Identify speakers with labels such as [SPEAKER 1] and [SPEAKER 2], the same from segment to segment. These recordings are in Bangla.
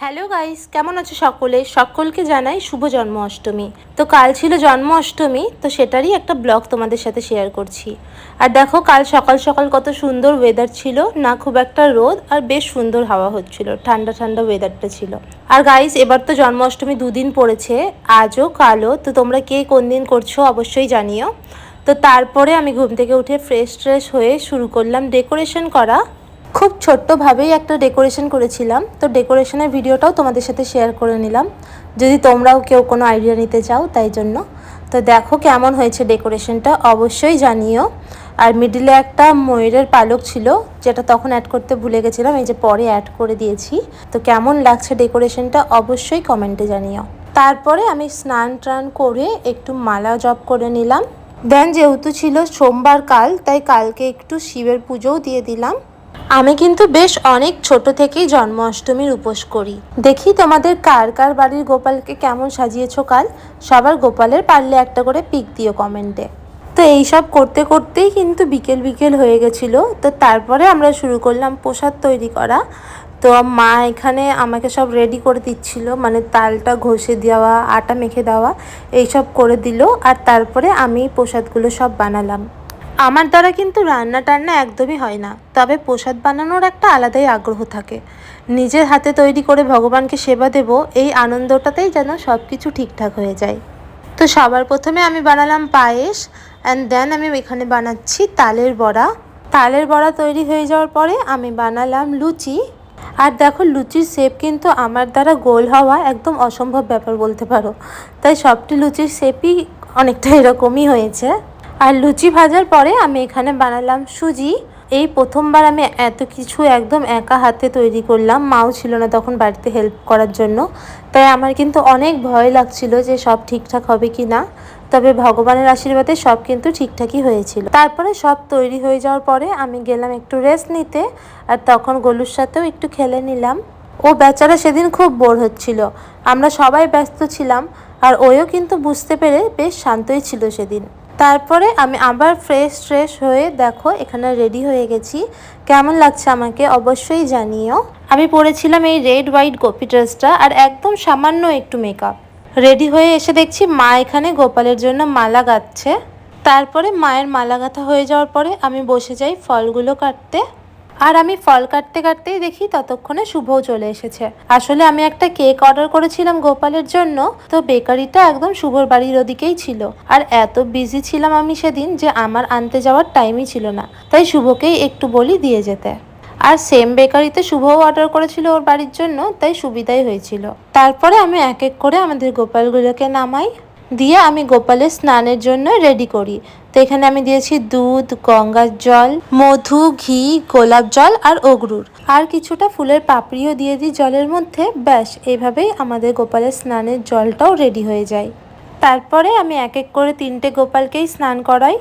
[SPEAKER 1] হ্যালো গাইস, কেমন আছো সকলে? সকলকে জানাই শুভ জন্মাষ্টমী। তো কাল ছিল জন্মাষ্টমী, তো সেটারই একটা ব্লগ তোমাদের সাথে শেয়ার করছি। আর দেখো কাল সকাল সকাল কত সুন্দর ওয়েদার ছিল, না খুব একটা রোদ আর বেশ সুন্দর হাওয়া হচ্ছিল, ঠান্ডা ঠান্ডা ওয়েদারটা ছিল। আর গাইস এবার তো জন্মাষ্টমী দুদিন পড়েছে, আজও কালও। তো তোমরা কে কোন দিন করছো অবশ্যই জানিও। তো তারপরে আমি ঘুম থেকে উঠে ফ্রেশ হয়ে শুরু করলাম ডেকোরেশন করা। খুব ছোট্টভাবেই একটা ডেকোরেশন করেছিলাম, তো ডেকোরেশনের ভিডিওটাও তোমাদের সাথে শেয়ার করে নিলাম, যদি তোমরাও কেউ কোনো আইডিয়া নিতে চাও তাই জন্য। তো দেখো কেমন হয়েছে ডেকোরেশনটা অবশ্যই জানিও। আর মিডিলে একটা ময়ূরের পালক ছিল, যেটা তখন অ্যাড করতে ভুলে গেছিলাম, এই যে পরে অ্যাড করে দিয়েছি। তো কেমন লাগছে ডেকোরেশনটা অবশ্যই কমেন্টে জানিও। তারপরে আমি স্নান টান করে একটু মালা জপ করে নিলাম। দেন যেহেতু ছিল সোমবার কাল, তাই কালকে একটু শিবের পুজোও দিয়ে দিলাম। আমি কিন্তু বেশ অনেক ছোট থেকেই জন্মাষ্টমীর উপোস করি। দেখি তোমাদের কার কার বাড়ির গোপালকে কেমন সাজিয়েছো কাল। সবার গোপালের পারলে একটা করে পিক দিও কমেন্টে। তো এইসব করতে করতেই কিন্তু বিকেল বিকেল হয়ে গেছিলো। তো তারপরে আমরা শুরু করলাম প্রসাদ তৈরি করা। তো মা এখানে আমাকে সব রেডি করে দিচ্ছিল, মানে তালটা ঘষে দেওয়া, আটা মেখে দেওয়া, এইসব করে দিল। আর তারপরে আমি প্রসাদগুলো সব বানালাম। আমার দ্বারা কিন্তু রান্না টান্না একদমই হয় না, তবে প্রসাদ বানানোর একটা আলাদাই আগ্রহ থাকে। নিজের হাতে তৈরি করে ভগবানকে সেবা দেব, এই আনন্দটাতেই যেন সব কিছু ঠিকঠাক হয়ে যায়। তো সবার প্রথমে আমি বানালাম পায়েস, অ্যান্ড দেন আমি এখানে বানাচ্ছি তালের বড়া। তালের বড়া তৈরি হয়ে যাওয়ার পরে আমি বানালাম লুচি। আর দেখো লুচির শেপ কিন্তু আমার দ্বারা গোল হওয়া একদম অসম্ভব ব্যাপার বলতে পারো, তাই সবটি লুচির শেপই অনেকটা এরকমই হয়েছে। আর লুচি ভাজার পরে আমি এখানে বানালাম সুজি। এই প্রথমবার আমি এত কিছু একদম একা হাতে তৈরি করলাম, মাও ছিল না তখন বাড়িতে হেল্প করার জন্য, তাই আমার কিন্তু অনেক ভয় লাগছিল যে সব ঠিকঠাক হবে কি না। তবে ভগবানের আশীর্বাদে সব কিন্তু ঠিকঠাকই হয়েছিল। তারপরে সব তৈরি হয়ে যাওয়ার পরে আমি গেলাম একটু রেস্ট নিতে, আর তখন গোলুর সাথেও একটু খেলে নিলাম। ও বেচারা সেদিন খুব বোর হচ্ছিল, আমরা সবাই ব্যস্ত ছিলাম, আর ওও কিন্তু বুঝতে পেরে বেশ শান্তই ছিল সেদিন। তারপরে আমি আবার ফ্রেশ হয়ে দেখো এখানে রেডি হয়ে গেছি। কেমন লাগছে আমাকে অবশ্যই জানিও। আমি পরেছিলাম এই রেড হোয়াইট গোপী ড্রেসটা, আর একদম সামান্য একটু মেকআপ। রেডি হয়ে এসে দেখছি মা এখানে গোপালের জন্য মালা গাঁথছে। তারপরে মায়ের মালা গাঁথা হয়ে যাওয়ার পরে আমি বসে যাই ফলগুলো কাটতে। আর আমি ফল কাটতে কাটতেই দেখি ততক্ষণে শুভও চলে এসেছে। আসলে আমি একটা কেক অর্ডার করেছিলাম গোপালের জন্য, তো বেকারিটা একদম শুভর বাড়ির ওদিকেই ছিল। আর এত বিজি ছিলাম আমি সেদিন যে আমার আনতে যাওয়ার টাইমই ছিল না, তাই শুভকেই একটু বলি দিয়ে যেতে। আর সেম বেকারিতে শুভও অর্ডার করেছিল ওর বাড়ির জন্য, তাই সুবিধাই হয়েছিল। তারপরে আমি এক এক করে আমাদের গোপালগুলোকে নামাই, দিয়ে আমি গোপালের স্নানের জন্য রেডি করি। তো এখানে আমি দিয়েছি দুধ, গঙ্গার জল, মধু, ঘি, গোলাপ জল আর অগরুর, আর কিছুটা ফুলের পাপড়িও দিয়ে দিই জলের মধ্যে। ব্যাস এইভাবেই আমাদের গোপালের স্নানের জলটাও রেডি হয়ে যায়। তারপরে আমি এক এক করে 3টে গোপালকেই স্নান করাই।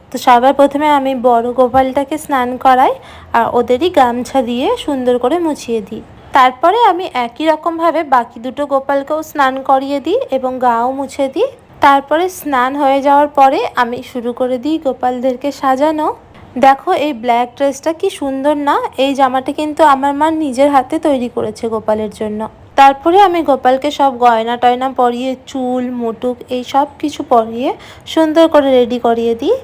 [SPEAKER 1] তো সবার প্রথমে আমি বড় গোপালটাকে স্নান করাই, আর ওদেরই গামছা দিয়ে সুন্দর করে মুছিয়ে দিই। তারপরে আমি একই রকমভাবে বাকি দুটো গোপালকেও স্নান করিয়ে দিই এবং গাও মুছে দিই। তারপরে স্নান হয়ে যাওয়ার পরে আমি শুরু করে দিই গোপালদেরকে সাজানো। দেখো এই ব্ল্যাক ড্রেসটা কি সুন্দর না? এই জামাটা কিন্তু আমার মা নিজের হাতে তৈরি করেছে গোপালের জন্য। তারপরে আমি গোপালকে সব গয়না টয়না পরিয়ে, চুল মুটুক এই সব কিছু পরিয়ে সুন্দর করে রেডি করিয়ে দিই।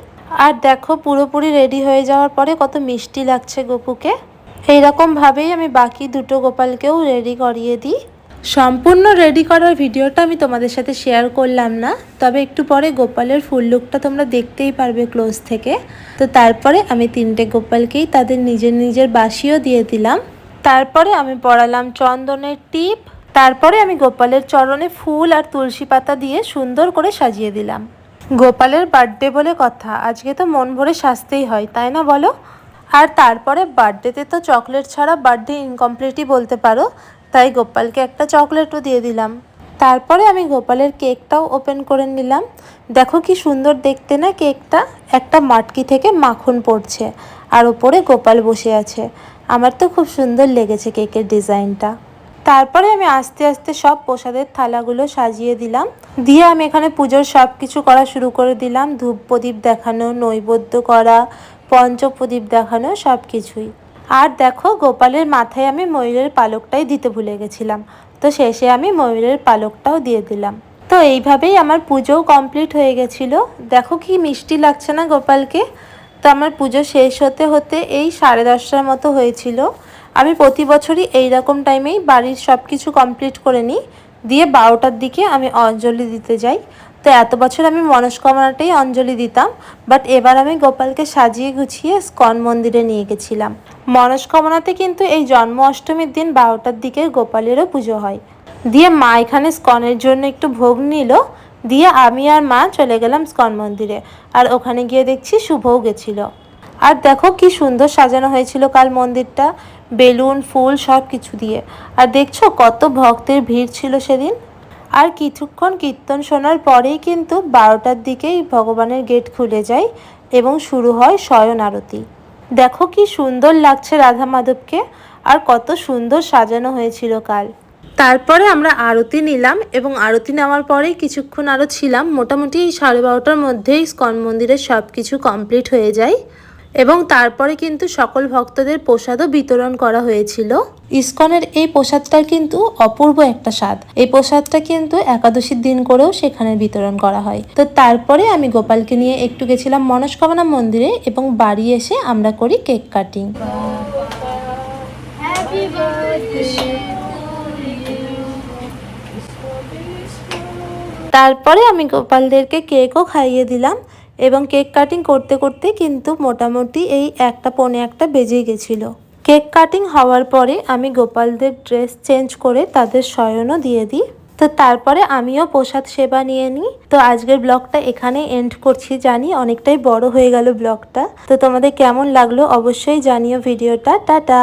[SPEAKER 1] আর দেখো পুরোপুরি রেডি হয়ে যাওয়ার পরে কত মিষ্টি লাগছে গপুকে। এইরকমভাবেই আমি বাকি দুটো গোপালকেও রেডি করিয়ে দিই। সম্পূর্ণ রেডি করার ভিডিওটা আমি তোমাদের সাথে শেয়ার করলাম না, তবে একটু পরে গোপালের ফুল লুকটা তোমরা দেখতেই পারবে ক্লোজ থেকে। তো তারপরে আমি 3টে গোপালকেই তাদের নিজের নিজের বাসিও দিয়ে দিলাম। তারপরে আমি পরালাম চন্দনের টিপ। তারপরে আমি গোপালের চরণে ফুল আর তুলসী পাতা দিয়ে সুন্দর করে সাজিয়ে দিলাম। গোপালের বার্থডে বলে কথা, আজকে তো মন ভরে সাজতেই হয়, তাই না বলো? আর তারপরে বার্থডেতে তো চকলেট ছাড়া বার্থডে ইনকমপ্লিটই বলতে পারো, তাই গোপালকে একটা চকলেটও দিয়ে দিলাম। তারপরে আমি গোপালের কেকটাও ওপেন করে নিলাম। দেখো কি সুন্দর দেখতে না কেকটা, একটা মাটকি থেকে মাখন পড়ছে আর ওপরে গোপাল বসে আছে। আমার তো খুব সুন্দর লেগেছে কেকের ডিজাইনটা। তারপরে আমি আস্তে আস্তে সব প্রসাদের থালাগুলো সাজিয়ে দিলাম, দিয়ে আমি এখানে পুজোর সব কিছু করা শুরু করে দিলাম। ধূপ প্রদীপ দেখানো, নৈবেদ্য করা, পঞ্চপ্রদীপ দেখানো, সব কিছুই। আর দেখো গোপালের মাথায় আমি ময়ূরের পালকটাই দিতে ভুলে গেছিলাম, তো শেষে আমি ময়ূরের পালকটাও দিয়ে দিলাম। তো এইভাবেই আমার পুজোও কমপ্লিট হয়ে গেছিলো। দেখো কি মিষ্টি লাগছে না গোপালকে। তো আমার পুজো শেষ হতে হতে এই 10:30টার মতো হয়েছিল। আমি প্রতি বছরই এইরকম টাইমেই বাড়ির সব কিছু কমপ্লিট করে নিই, দিয়ে 12টার দিকে আমি অঞ্জলি দিতে যাই। তো এত বছর আমি মনস্কামনাটাই অঞ্জলি দিতাম, বাট এবার আমি গোপালকে সাজিয়ে গুছিয়ে স্কন মন্দিরে নিয়ে গেছিলাম। মনস্কামনাতে কিন্তু এই জন্ম অষ্টমীর দিন 12টার দিকে গোপালেরও পুজো হয়। দিয়ে মা এখানে স্কনের জন্য একটু ভোগ নিল, দিয়ে আমি আর মা চলে গেলাম স্কন মন্দিরে। আর ওখানে গিয়ে দেখছি শুভও গেছিল। আর দেখো কি সুন্দর সাজানো হয়েছিল কাল মন্দিরটা, বেলুন ফুল সব কিছু দিয়ে। আর দেখছো কত ভক্তের ভিড় ছিল সেদিন। আর কিছুক্ষণ কীর্তন শোনার পরেই কিন্তু 12টার দিকেই ভগবানের গেট খুলে যায় এবং শুরু হয় শয়ন আরতি। দেখো কি সুন্দর লাগছে রাধা মাধবকে, আর কত সুন্দর সাজানো হয়েছিল কাল। তারপরে আমরা আরতি নিলাম এবং আরতি নেওয়ার পরেই কিছুক্ষণ আরও ছিলাম। মোটামুটি এই 12:30টার মধ্যেই স্কন মন্দিরের সব কিছু কমপ্লিট হয়ে যায় এবং তারপরে কিন্তু সকল ভক্তদের প্রসাদও বিতরণ করা হয়েছিল। ইস্কনের এই প্রসাদটার কিন্তু অপূর্ব একটা স্বাদ। এই প্রসাদটা কিন্তু একাদশীর দিন করেও সেখানে বিতরণ করা হয়। তো তারপরে আমি গোপালকে নিয়ে একটু গেছিলাম মনস্কামনা মন্দিরে এবং বাড়ি এসে আমরা করি কেক কাটিং। তারপরে আমি গোপালদেরকে কেকও খাইয়ে দিলাম এবং কেক কাটিং করতে করতে কিন্তু মোটামুটি এই 1:45 বেজে গেছিলো। কেক কাটিং হওয়ার পরে আমি গোপালদের ড্রেস চেঞ্জ করে তাদের শয়নও দিয়ে দিই। তো তারপরে আমিও প্রসাদ সেবা নিয়ে নিই। তো আজকের ব্লগটা এখানে এন্ড করছি, জানি অনেকটাই বড় হয়ে গেল ব্লগটা। তো তোমাদের কেমন লাগলো অবশ্যই জানিও ভিডিওটা। টাটা।